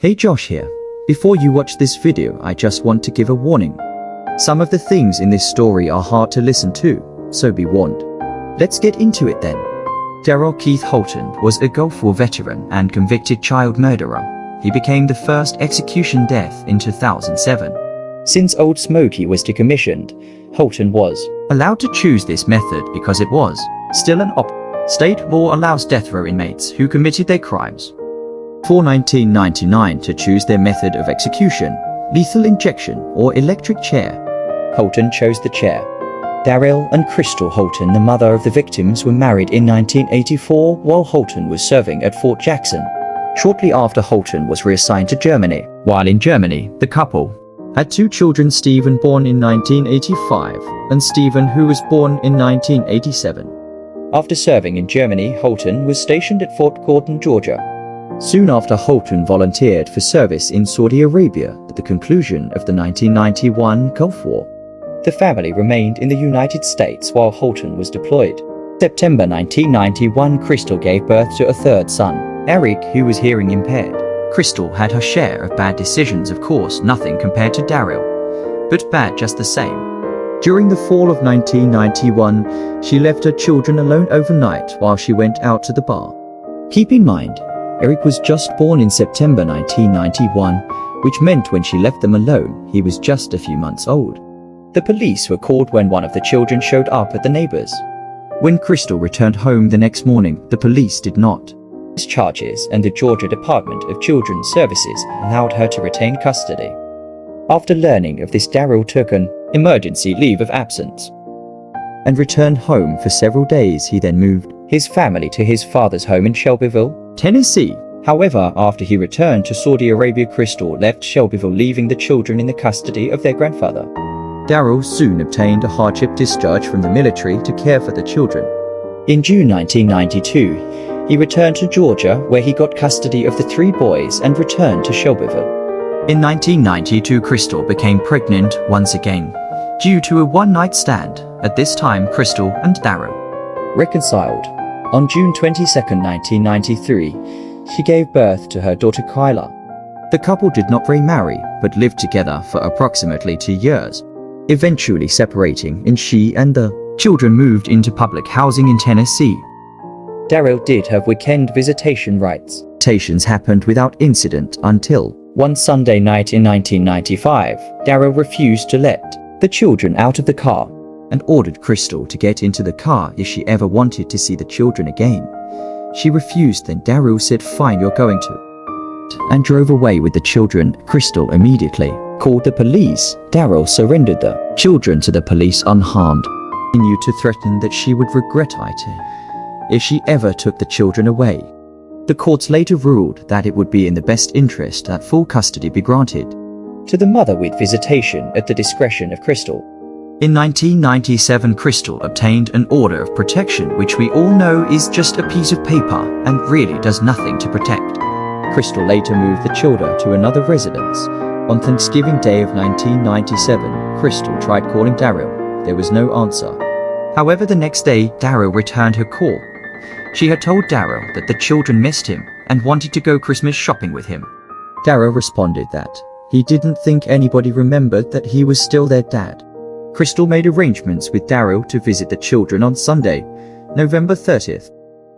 Hey, Josh here. Before you watch this video, I just want to give a warning. Some of the things in this story are hard to listen to, so be warned. Let's get into it then. Daryl Keith Holton was a Gulf War veteran and convicted child murderer. He became the first execution death in 2007. Since Old Smoky was decommissioned, Holton was allowed to choose this method because it was still an State law allows death row inmates who committed their crimes for 1999 to choose their method of execution, lethal injection or electric chair. Holton chose the chair. Daryl and Crystal Holton, the mother of the victims, were married in 1984 while Holton was serving at Fort Jackson. Shortly after, Holton was reassigned to Germany. While in Germany, the couple had two children, Stephen, born in 1985, and Stephen, who was born in 1987. After serving in Germany, Holton was stationed at Fort Gordon, Georgia. Soon after, Holton volunteered for service in Saudi Arabia at the conclusion of the 1991 Gulf War. The family remained in the United States while Holton was deployed. September 1991, Crystal gave birth to a third son, Eric, who was hearing impaired. Crystal had her share of bad decisions, of course, nothing compared to Daryl, but bad just the same. During the fall of 1991, she left her children alone overnight while she went out to the bar. Keep in mind, Eric was just born in September 1991, which meant when she left them alone, he was just a few months old. The police were called when one of the children showed up at the neighbors. When Crystal returned home the next morning, the police did not press charges, and the Georgia Department of Children's Services allowed her to retain custody. After learning of this, Daryl took an emergency leave of absence and returned home for several days. He then moved his family to his father's home in Shelbyville, Tennessee. However, after he returned to Saudi Arabia, Crystal left Shelbyville, leaving the children in the custody of their grandfather. Daryl soon obtained a hardship discharge from the military to care for the children. In June 1992, he returned to Georgia, where he got custody of the three boys and returned to Shelbyville. In 1992, Crystal became pregnant once again, due to a one-night stand. At this time, Crystal and Daryl reconciled. On June 22, 1993, she gave birth to her daughter Kyla. The couple did not remarry, but lived together for approximately 2 years, eventually separating, and she and the children moved into public housing in Tennessee. Daryl did have weekend visitation rights. Visitations happened without incident until one Sunday night in 1995. Daryl refused to let the children out of the car and ordered Crystal to get into the car if she ever wanted to see the children again. She refused. Then Daryl said, "Fine, you're going to," and drove away with the children. Crystal immediately called the police. Daryl surrendered the children to the police unharmed. She continued to threaten that she would regret it if she ever took the children away. The courts later ruled that it would be in the best interest that full custody be granted to the mother, with visitation at the discretion of Crystal. In 1997, Crystal obtained an order of protection, which we all know is just a piece of paper and really does nothing to protect. Crystal later moved the children to another residence. On Thanksgiving Day of 1997, Crystal tried calling Daryl. There was no answer. However, the next day, Daryl returned her call. She had told Daryl that the children missed him and wanted to go Christmas shopping with him. Daryl responded that he didn't think anybody remembered that he was still their dad. Crystal made arrangements with Daryl to visit the children on Sunday, November 30th.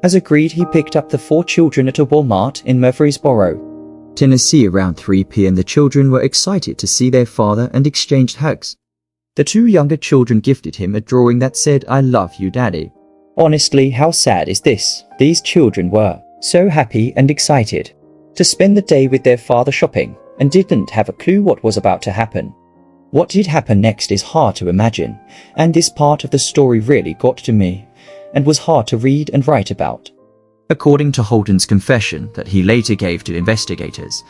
As agreed, he picked up the 4 children at a Walmart in Murfreesboro, Tennessee. Around 3 p.m. the children were excited to see their father and exchanged hugs. The 2 younger children gifted him a drawing that said, "I love you, Daddy." Honestly, how sad is this? These children were so happy and excited to spend the day with their father shopping and didn't have a clue what was about to happen. What did happen next is hard to imagine, and this part of the story really got to me and was hard to read and write about. According to Holton's confession that he later gave to investigators,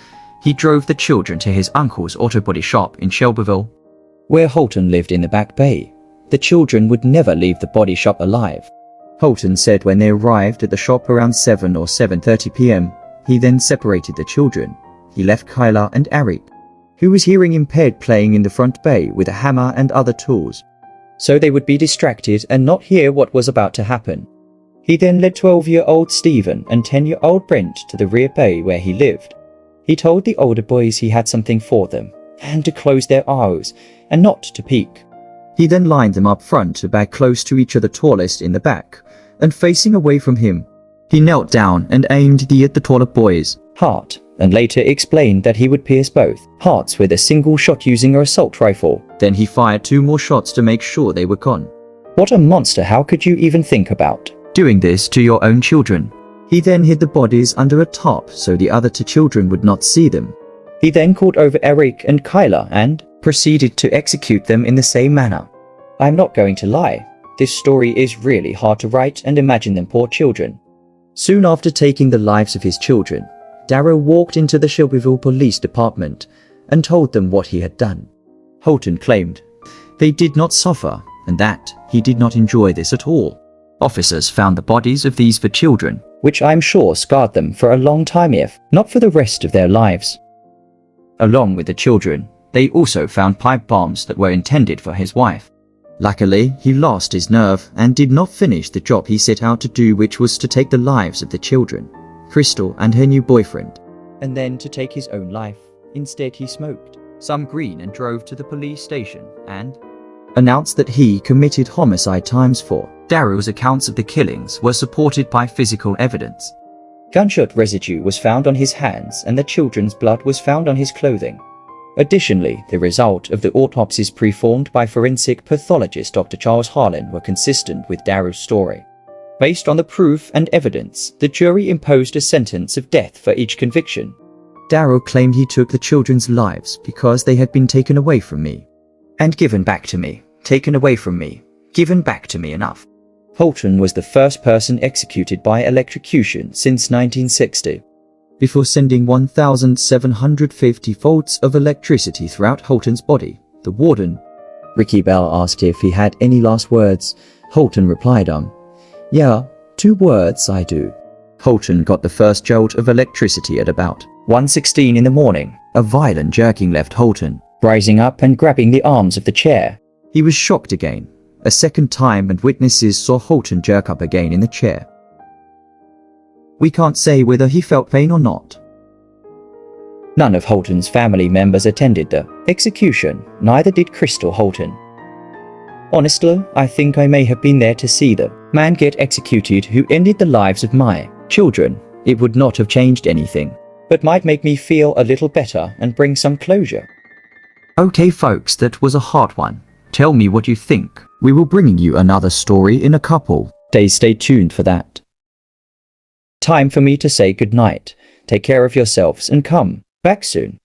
he drove the children to his uncle's auto body shop in Shelbyville, where Holton lived in the Back Bay. The children would never leave the body shop alive. Holton said when they arrived at the shop around 7 or 7:30 p.m., he then separated the children. He left Kyla and Eric, who was hearing impaired, playing in the front bay with a hammer and other tools, so they would be distracted and not hear what was about to happen. He then led 12-year-old Stephen and 10-year-old Brent to the rear bay where he lived. He told the older boys he had something for them, and to close their eyes, and not to peek. He then lined them up front, a bag close to each of the tallest in the back, and facing away from him. He knelt down and aimed at the taller boy's heart, and later explained that he would pierce both hearts with a single shot using an assault rifle. Then he fired 2 more shots to make sure they were gone. What a monster! How could you even think about doing this to your own children? He then hid the bodies under a tarp so the other 2 children would not see them. He then called over Eric and Kyla and proceeded to execute them in the same manner. I'm not going to lie, this story is really hard to write and imagine them poor children. Soon after taking the lives of his children, Daryl walked into the Shelbyville Police Department and told them what he had done. Holton claimed they did not suffer and that he did not enjoy this at all. Officers found the bodies of these 4 children, which I'm sure scarred them for a long time, if not for the rest of their lives. Along with the children, they also found pipe bombs that were intended for his wife. Luckily, he lost his nerve and did not finish the job he set out to do, which was to take the lives of the children, Crystal and her new boyfriend, and then to take his own life. Instead, he smoked some green and drove to the police station and announced that he committed homicide ×4. Daryl's accounts of the killings were supported by physical evidence. Gunshot residue was found on his hands and the children's blood was found on his clothing. Additionally, the result of the autopsies performed by forensic pathologist Dr. Charles Harlan were consistent with Daryl's story. Based on the proof and evidence, the jury imposed a sentence of death for each conviction. Daryl claimed he took the children's lives because they had been taken away from me and given back to me. Taken away from me, given back to me enough. Holton was the first person executed by electrocution since 1960. Before sending 1,750 volts of electricity throughout Holton's body, the warden, Ricky Bell, asked if he had any last words. Holton replied, yeah, 2 words, I do. Holton got the first jolt of electricity at about 1:16 in the morning. A violent jerking left Holton, rising up and grabbing the arms of the chair. He was shocked again, a second time, and witnesses saw Holton jerk up again in the chair. We can't say whether he felt pain or not. None of Holton's family members attended the execution, neither did Crystal Holton. Honestly, I think I may have been there to see the man get executed who ended the lives of my children. It would not have changed anything, but might make me feel a little better and bring some closure. Okay folks, that was a hard one. Tell me what you think. We will bring you another story in a couple days. Stay tuned for that. Time for me to say goodnight. Take care of yourselves and come back soon.